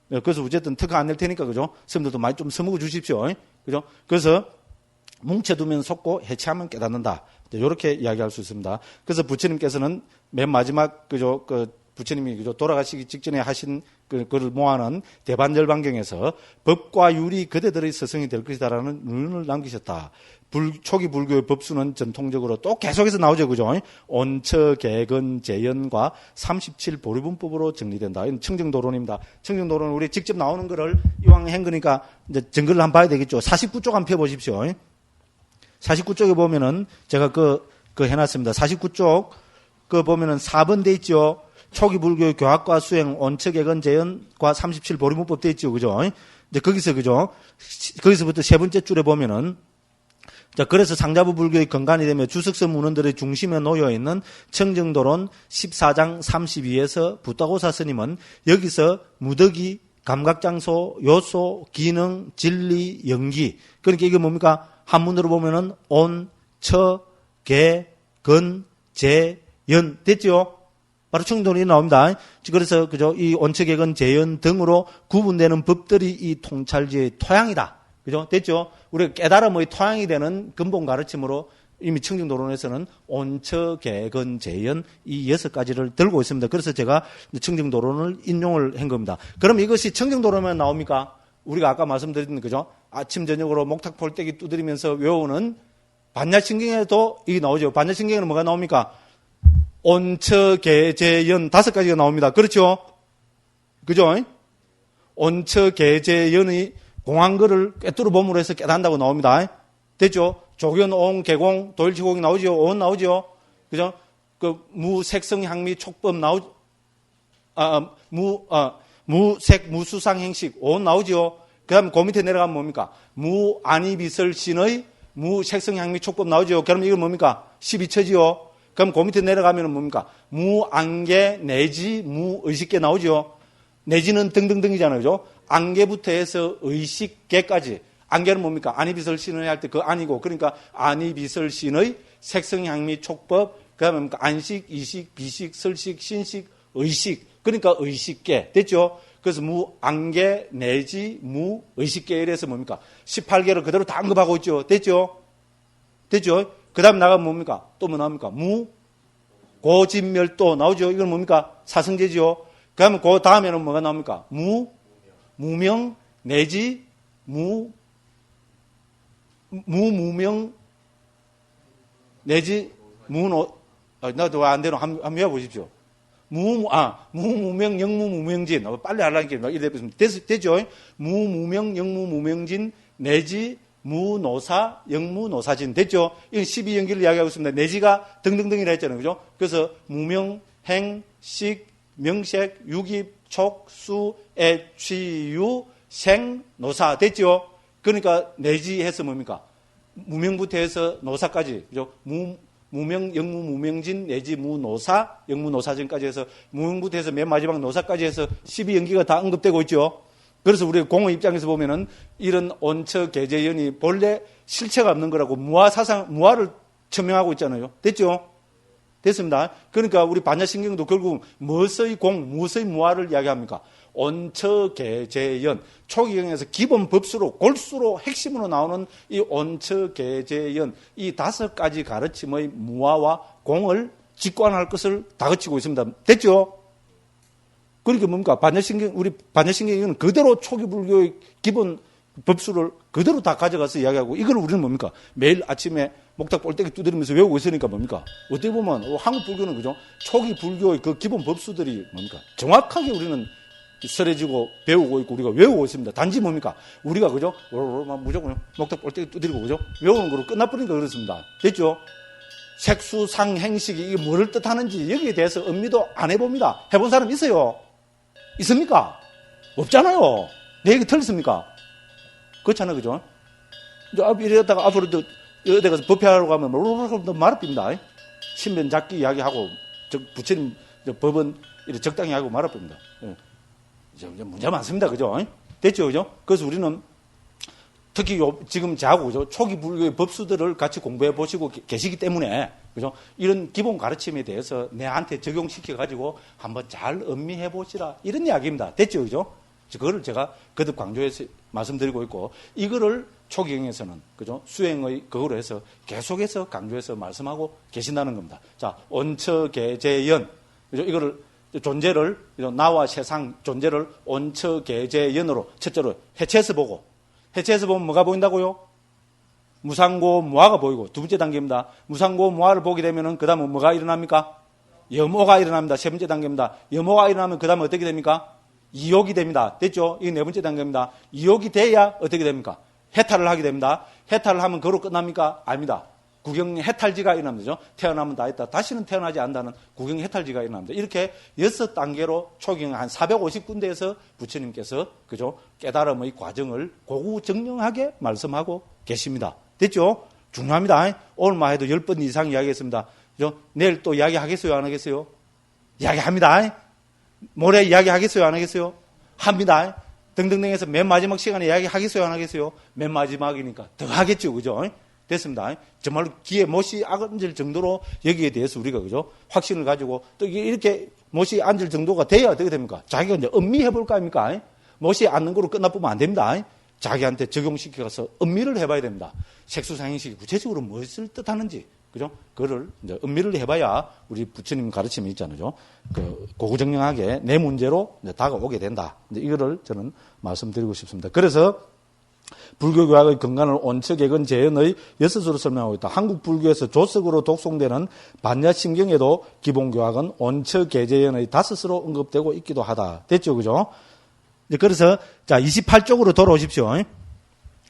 그래서 어쨌든 특허 안 낼 테니까, 그죠? 선생님들도 많이 좀 써먹어 주십시오. 그죠? 그래서 뭉쳐두면 속고 해체하면 깨닫는다. 이렇게 이야기할 수 있습니다. 그래서 부처님께서는 맨 마지막, 그죠? 부처님이 그죠? 돌아가시기 직전에 하신 그를 모아놓은 대반절반경에서 법과 율이 그대들의 스승이 될 것이다라는論을 남기셨다. 초기 불교의 법수는 전통적으로 또 계속해서 나오죠, 그죠? 온처, 개근, 재연과 37보리분법으로 정리된다. 이건 청정도론입니다. 청정도론은 우리 직접 나오는 거를 이왕 한 거니까 이제 증거를 한번 봐야 되겠죠. 49쪽 한번 펴보십시오. 49쪽에 보면은 제가 해놨습니다. 49쪽 보면은 4번 돼 있죠. 초기 불교의 교학과 수행, 온처, 개근, 재연과 37보리문법 돼 있죠, 그죠? 이제 거기서, 그죠? 거기서부터 세 번째 줄에 보면은, 자, 그래서 상자부 불교의 근간이 되며 주석서 문헌들의 중심에 놓여 있는 청정도론 14장 32에서 붓다고사 스님은 여기서 무덕이, 감각장소, 요소, 기능, 진리, 연기. 그러니까 이게 뭡니까? 한문으로 보면은 온, 처, 개, 근, 재, 연. 됐죠? 바로 청정도론이 나옵니다. 그래서, 그죠? 이 온처, 개근, 재연 등으로 구분되는 법들이 이 통찰지의 토양이다. 그죠? 됐죠? 우리가 깨달음의 토양이 되는 근본 가르침으로 이미 청정도론에서는 온처, 개근, 재연 이 6가지를 들고 있습니다. 그래서 제가 청정도론을 인용을 한 겁니다. 그럼 이것이 청정도론만 나옵니까? 우리가 아까 말씀드린, 그죠? 아침, 저녁으로 목탁폴떼기 두드리면서 외우는 반야신경에도 이게 나오죠. 반야신경에는 뭐가 나옵니까? 온처, 개, 재, 연 5가지가 나옵니다. 그렇죠? 그죠? 온처, 개, 재, 연의 공한 거를 꿰뚫어 몸으로 해서 깨닫는다고 나옵니다. 됐죠? 조견, 옹, 개공, 도일치공이 나오죠? 온 나오죠? 그죠? 무색성, 향미, 촉법 나오죠? 무색, 무수상, 행식, 온 나오죠? 그 다음에 그 밑에 내려가면 뭡니까? 무아니비설, 신의, 무색성향미촉법 나오죠. 그럼 이건 뭡니까? 12처지요. 그럼 그 밑에 내려가면 뭡니까? 무안개, 내지, 무의식계 나오죠. 내지는 등등등이잖아요. 그죠? 안개부터 해서 의식계까지. 안개는 뭡니까? 안이비설신의 할 때 그 안이고, 그러니까 안이비설신의 색성향미촉법, 그 다음에 뭡니까? 안식, 이식, 비식, 설식, 신식, 의식. 그러니까 의식계. 됐죠? 그래서 무안개, 내지, 무의식계 이래서 뭡니까? 18개를 그대로 다 언급하고 있죠. 됐죠? 됐죠? 그 다음 나가면 뭡니까? 또 뭐 나옵니까? 고진멸도 나오죠. 이건 뭡니까? 사성제죠. 그 다음에 그 다음에는 뭐가 나옵니까? 무명, 내지, 무명, 내지, 나도 안 되노? 한번 외워보십시오. 무무명, 영무무명진. 빨리 하려니까 이래보시면 되죠? 무무명, 영무무명진, 내지, 무노사, 영무노사진. 됐죠? 이건 12연기를 이야기하고 있습니다. 내지가 등등등이라 했잖아요. 그죠? 그래서 무명, 행, 식, 명색, 유깁, 촉, 수, 애, 취, 유, 생, 노사. 됐죠? 그러니까 내지해서 뭡니까? 무명부터 해서 노사까지. 그죠? 무명, 영무, 무명진, 내지, 무노사, 영무, 노사진까지 해서 무명부터 해서 맨 마지막 노사까지 해서 12연기가 다 언급되고 있죠. 그래서 우리 공의 입장에서 보면은 이런 온처 계제연이 본래 실체가 없는 거라고 무아를 천명하고 있잖아요. 됐죠? 됐습니다. 그러니까 우리 반야신경도 결국 무엇의 무아를 이야기합니까? 온처 계제연. 초기경에서 기본 법수로 골수로 핵심으로 나오는 이 온처 계제연 이 5가지 가르침의 무아와 공을 직관할 것을 다 거치고 있습니다. 됐죠? 그러니까 뭡니까? 우리 반야신경은 그대로 초기 불교의 기본 법수를 그대로 다 가져가서 이야기하고, 이걸 우리는 뭡니까? 매일 아침에 목탁 볼때기 두드리면서 외우고 있으니까 뭡니까? 어떻게 보면 한국 불교는 그죠? 초기 불교의 그 기본 법수들이 뭡니까? 정확하게 우리는 설해지고 배우고 있고 우리가 외우고 있습니다. 단지 뭡니까? 우리가 그죠? 무조건 목탁 볼때기 두드리고 그죠? 외우는 거로 끝나버리니까 그렇습니다. 됐죠? 색수상 행식이 이게 뭐를 뜻하는지 여기에 대해서 음미도 안 해봅니다. 해본 사람 있어요? 있습니까? 없잖아요. 내 얘기 틀렸습니까? 그렇잖아요. 그죠? 이러다가 앞으로 어디 가서 법회하러 가면 말아봅니다. 신변 잡기 이야기하고 부처님 법은 이렇게 적당히 하고 말아봅니다. 문제 많습니다. 그죠? 됐죠? 그죠? 그래서 우리는 특히 지금 저하고 그죠? 초기 불교의 법수들을 같이 공부해 보시고 계시기 때문에 그죠? 이런 기본 가르침에 대해서 내한테 적용시켜 가지고 한번 잘 음미해 보시라 이런 이야기입니다. 됐죠? 그죠? 그거를 제가 거듭 강조해서 말씀드리고 있고, 이거를 초기경에서는 그죠? 수행의 그거로 해서 계속해서 강조해서 말씀하고 계신다는 겁니다. 자, 온처계제연. 그죠? 이거를 존재를 나와 세상 존재를 온처계제연으로 첫째로 해체해서 보고, 해체해서 보면 뭐가 보인다고요? 무상고 무아가 보이고, 두 번째 단계입니다. 무상고 무아를 보게 되면은 그 다음은 뭐가 일어납니까? 염오가 일어납니다. 세 번째 단계입니다. 염오가 일어나면 그 다음에 어떻게 됩니까? 이욕이 됩니다. 됐죠? 이게 네 번째 단계입니다. 이욕이 돼야 어떻게 됩니까? 해탈을 하게 됩니다. 해탈을 하면 그로 끝납니까? 아닙니다. 구경 해탈지가 일어납니다. 태어나면 다 했다. 다시는 태어나지 않는다는 구경 해탈지가 일어납니다. 이렇게 6단계로 초경 한 450군데에서 부처님께서 그죠? 깨달음의 과정을 고구정령하게 말씀하고 계십니다. 됐죠? 중요합니다. 오늘만 해도 10번 이상 이야기했습니다. 그죠? 내일 또 이야기하겠어요? 안 하겠어요? 이야기합니다. 모레 이야기하겠어요? 안 하겠어요? 합니다. 등등등해서 맨 마지막 시간에 이야기하겠어요? 안 하겠어요? 맨 마지막이니까 더 하겠죠. 그죠? 됐습니다. 정말로 귀에 못이 앉을 정도로 여기에 대해서 우리가 그죠? 확신을 가지고 또 이렇게 못이 앉을 정도가 돼야 어떻게 됩니까? 자기가 이제 음미해 볼까 합니까? 못이 앉는 거로 끝나보면 안 됩니다. 자기한테 적용시켜서 음미를 해봐야 됩니다. 색수상행식이 구체적으로 무엇을 뜻하는지, 그죠? 그거를 이제 음미를 해봐야 우리 부처님 가르침이 있잖아요. 그 고구정령하게 내 문제로 이제 다가오게 된다. 이제 이거를 저는 말씀드리고 싶습니다. 그래서 불교교학의 근간을 온처객은 재현의 6으로 설명하고 있다. 한국 불교에서 조석으로 독송되는 반야심경에도 기본교학은 온처계재현의 5으로 언급되고 있기도 하다. 됐죠? 그죠? 그래서 자 28쪽으로 돌아오십시오.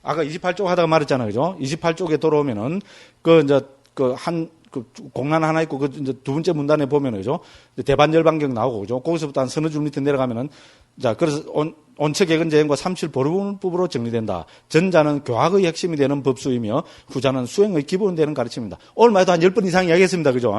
아까 28쪽 하다가 말했잖아요. 그죠? 28쪽에 돌아오면은 공란 하나 있고 이제 두 번째 문단에 보면은 그죠? 대반열반경 나오고 그죠? 거기서부터 한 서너 줄 밑에 내려가면은 자, 그래서 온처개근제행과 삼칠보리분법으로 정리된다. 전자는 교학의 핵심이 되는 법수이며 후자는 수행의 기본이 되는 가르침입니다. 오늘 말도 한 10번 이상 이야기했습니다. 그죠?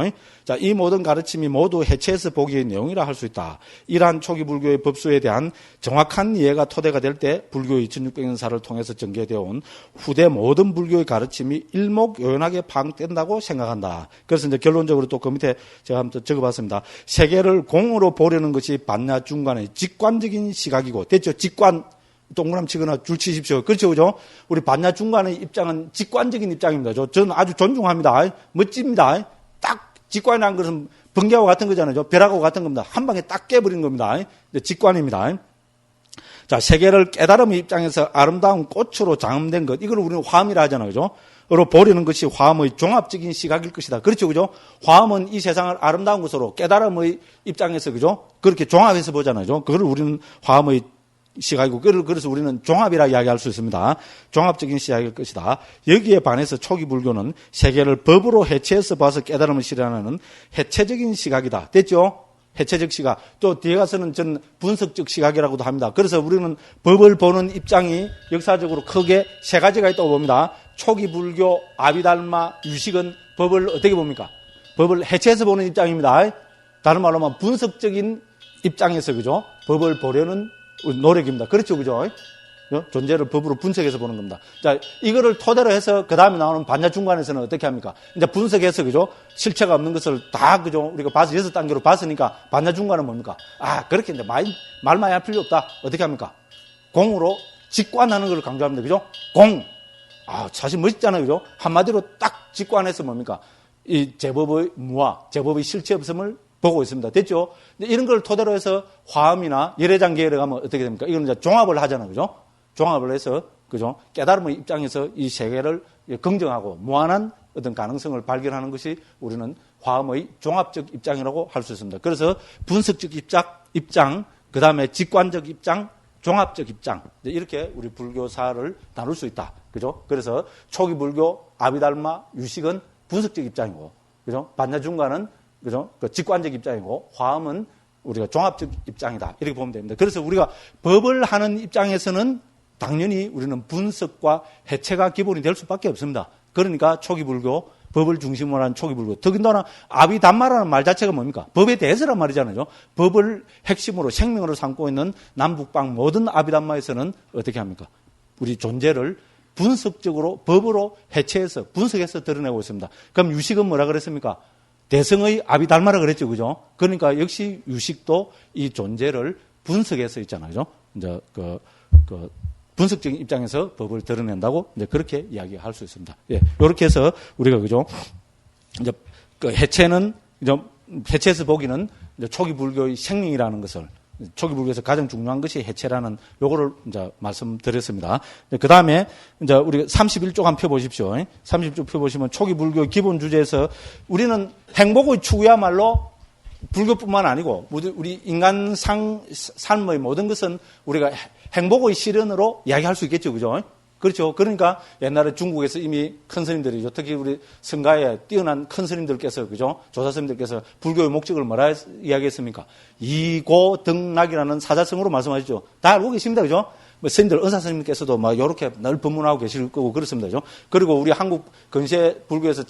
자, 이 모든 가르침이 모두 해체해서 보기의 내용이라 할 수 있다. 이러한 초기 불교의 법수에 대한 정확한 이해가 토대가 될 때 불교 2600년사를 통해서 전개되어 온 후대 모든 불교의 가르침이 일목요연하게 파악된다고 생각한다. 그래서 이제 결론적으로 또 그 밑에 제가 한번 적어봤습니다. 세계를 공으로 보려는 것이 반야 중간의 직관적인 시각이고, 됐죠? 직관, 동그라미 치거나 줄 치십시오. 그렇죠, 그죠? 우리 반야 중간의 입장은 직관적인 입장입니다. 저는 아주 존중합니다. 멋집니다. 딱 직관이라는 것은 번개하고 같은 거잖아요. 벼락하고 같은 겁니다. 한 방에 딱 깨버리는 겁니다. 직관입니다. 자, 세계를 깨달음의 입장에서 아름다운 꽃으로 장엄된 것, 이걸 우리는 화음이라 하잖아요. 그죠? 으로 보려는 것이 화음의 종합적인 시각일 것이다. 그렇죠, 그죠? 화음은 이 세상을 아름다운 것으로 깨달음의 입장에서, 그죠? 그렇게 종합해서 보잖아요. 그걸 우리는 화음의 시각이고, 그래서 우리는 종합이라 이야기할 수 있습니다. 종합적인 시각일 것이다. 여기에 반해서 초기 불교는 세계를 법으로 해체해서 봐서 깨달음을 실현하는 해체적인 시각이다. 됐죠? 해체적 시각. 또 뒤에 가서는 전 분석적 시각이라고도 합니다. 그래서 우리는 법을 보는 입장이 역사적으로 크게 세 가지가 있다고 봅니다. 초기 불교, 아비달마, 유식은 법을 어떻게 봅니까? 법을 해체해서 보는 입장입니다. 다른 말로 하면 분석적인 입장에서, 그죠? 법을 보려는 노력입니다. 그렇죠, 그죠? 존재를 법으로 분석해서 보는 겁니다. 자, 이거를 토대로 해서 그 다음에 나오는 반야 중간에서는 어떻게 합니까? 이제 분석해서, 그죠? 실체가 없는 것을 다, 그죠? 우리가 봐서 6단계로 봤으니까 반야 중간은 뭡니까? 아, 그렇게 이제 말 많이 할 필요 없다. 어떻게 합니까? 공으로 직관하는 걸 강조합니다. 그죠? 공. 아, 사실 멋있잖아요. 그죠? 한마디로 딱 직관해서 뭡니까? 이 제법의 무아, 제법의 실체 없음을 보고 있습니다. 됐죠? 이런 걸 토대로 해서 화음이나 열애장 계열에 가면 어떻게 됩니까? 이건 이제 종합을 하잖아요. 그죠? 종합을 해서, 그죠? 깨달음의 입장에서 이 세계를 긍정하고 무한한 어떤 가능성을 발견하는 것이 우리는 화음의 종합적 입장이라고 할 수 있습니다. 그래서 분석적 입장, 그 다음에 직관적 입장, 종합적 입장, 이렇게 우리 불교사를 나눌 수 있다. 그죠? 그래서 초기 불교, 아비달마, 유식은 분석적 입장이고, 그죠? 반야 중간은, 그죠? 직관적 입장이고, 화음은 우리가 종합적 입장이다. 이렇게 보면 됩니다. 그래서 우리가 법을 하는 입장에서는 당연히 우리는 분석과 해체가 기본이 될 수밖에 없습니다. 그러니까 초기 불교, 법을 중심으로 한 초기 불교. 더군다나 아비담마라는 말 자체가 뭡니까? 법에 대해서란 말이잖아요. 법을 핵심으로 생명으로 삼고 있는 남북방 모든 아비담마에서는 어떻게 합니까? 우리 존재를 분석적으로 법으로 해체해서 분석해서 드러내고 있습니다. 그럼 유식은 뭐라 그랬습니까? 대성의 아비달마라 그랬죠, 그죠? 그러니까 역시 유식도 이 존재를 분석해서 있잖아요. 이제 분석적인 입장에서 법을 드러낸다고 이제 그렇게 이야기할 수 있습니다. 예, 이렇게 해서 우리가, 그죠? 이제 그 해체는, 이제 해체해서 보기는 이제 초기 불교의 생명이라는 것을, 초기 불교에서 가장 중요한 것이 해체라는 요거를 이제 말씀드렸습니다. 그 다음에 이제 우리 31쪽 한번 펴보십시오. 31쪽 펴보시면 초기 불교의 기본 주제에서 우리는 행복의 추구야말로 불교뿐만 아니고 우리 인간 삶의 모든 것은 우리가 행복의 실현으로 이야기할 수 있겠죠. 그죠? 그렇죠. 그러니까 옛날에 중국에서 이미 큰 스님들이죠. 특히 우리 성가에 뛰어난 큰 스님들께서, 그죠? 조사 스님들께서 불교의 목적을 뭐라 이야기했습니까? 이고등락이라는 사자성어로 말씀하시죠. 다 알고 계십니다. 그죠? 뭐 스님들, 의사 스님께서도 막 이렇게 늘 법문하고 계실 거고 그렇습니다. 그죠? 그리고 우리 한국 근세 불교에서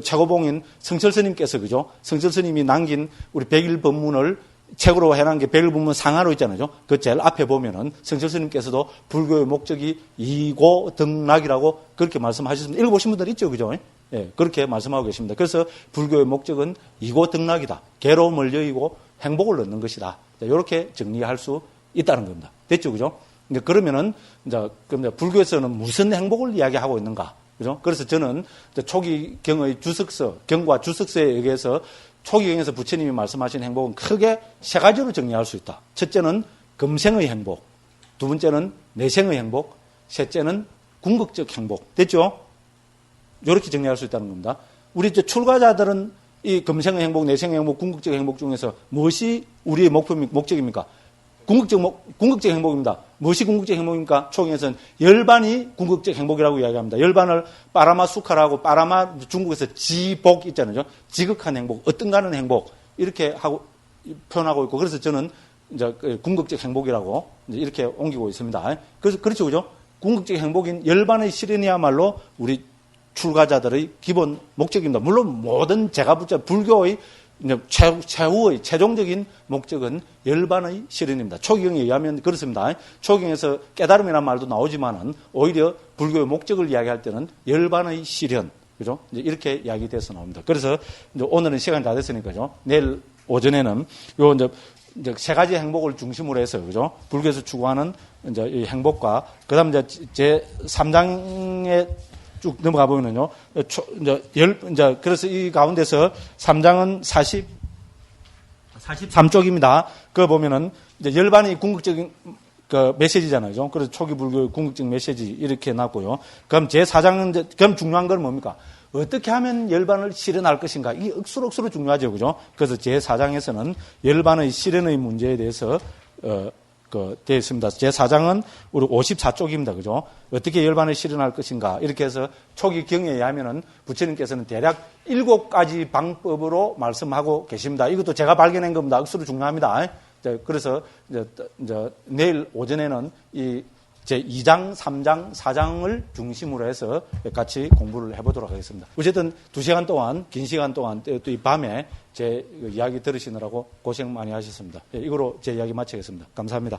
최고봉인 성철 스님께서, 그죠? 성철 스님이 남긴 우리 백일 법문을 책으로 해놓은 게 백일본문 상하로 있잖아요. 그 제일 앞에 보면은 성철 스님께서도 불교의 목적이 이고등락이라고 그렇게 말씀하셨습니다. 읽어보신 분들 있죠, 그죠? 예, 그렇게 말씀하고 계십니다. 그래서 불교의 목적은 이고등락이다. 괴로움을 여의고 행복을 얻는 것이다. 이렇게 정리할 수 있다는 겁니다. 됐죠, 그죠? 그러면은 이제 불교에서는 무슨 행복을 이야기하고 있는가, 그죠? 그래서 저는 초기 경의 주석서, 경과 주석서에 의해서 초기경에서 부처님이 말씀하신 행복은 크게 세 가지로 정리할 수 있다. 첫째는 금생의 행복, 두 번째는 내생의 행복, 셋째는 궁극적 행복. 됐죠? 이렇게 정리할 수 있다는 겁니다. 우리 출가자들은 이 금생의 행복, 내생의 행복, 궁극적 행복 중에서 무엇이 우리의 목적입니까? 궁극적 행복입니다. 무엇이 궁극적 행복입니까? 초기에서는 열반이 궁극적 행복이라고 이야기합니다. 열반을 빠라마 수카라고, 빠라마 중국에서 지복 있잖아요. 지극한 행복, 어떤가는 행복 이렇게 하고 표현하고 있고, 그래서 저는 이제 궁극적 행복이라고 이제 이렇게 옮기고 있습니다. 그래서 그렇죠, 그죠? 궁극적 행복인 열반의 실현이야말로 우리 출가자들의 기본 목적입니다. 물론 모든 제가 붙잡 불교의 최후의 최종적인 목적은 열반의 실현입니다. 초기경에 의하면 그렇습니다. 초기경에서 깨달음이라는 말도 나오지만은 오히려 불교의 목적을 이야기할 때는 열반의 실현, 그죠? 이제 이렇게 이야기돼서 나옵니다. 그래서 이제 오늘은 시간이 다 됐으니까요. 내일 오전에는 요 이제 세 가지 행복을 중심으로 해서, 그죠? 불교에서 추구하는 이제 이 행복과 그다음 이제 제 3장에 쭉 넘어가 보면은요, 이제 그래서 이 가운데서 3장은 43쪽입니다. 그거 보면은 이제 열반이 궁극적인 그 메시지잖아요. 그죠? 그래서 초기 불교의 궁극적 메시지 이렇게 놨고요. 그럼 제 4장은 이제, 그럼 중요한 건 뭡니까? 어떻게 하면 열반을 실현할 것인가? 이게 억수로 중요하죠. 그죠? 그래서 제 4장에서는 열반의 실현의 문제에 대해서, 되어 있습니다. 제 4장은 우리 54쪽입니다. 그죠? 어떻게 열반을 실현할 것인가? 이렇게 해서 초기 경에 의하면은 부처님께서는 대략 7가지 방법으로 말씀하고 계십니다. 이것도 제가 발견한 겁니다. 억수로 중요합니다. 그래서 이제 내일 오전에는 이 제 2장, 3장, 4장을 중심으로 해서 같이 공부를 해보도록 하겠습니다. 어쨌든 2시간 동안, 긴 시간 동안 또 이 밤에 제 이야기 들으시느라고 고생 많이 하셨습니다. 이거로 제 이야기 마치겠습니다. 감사합니다.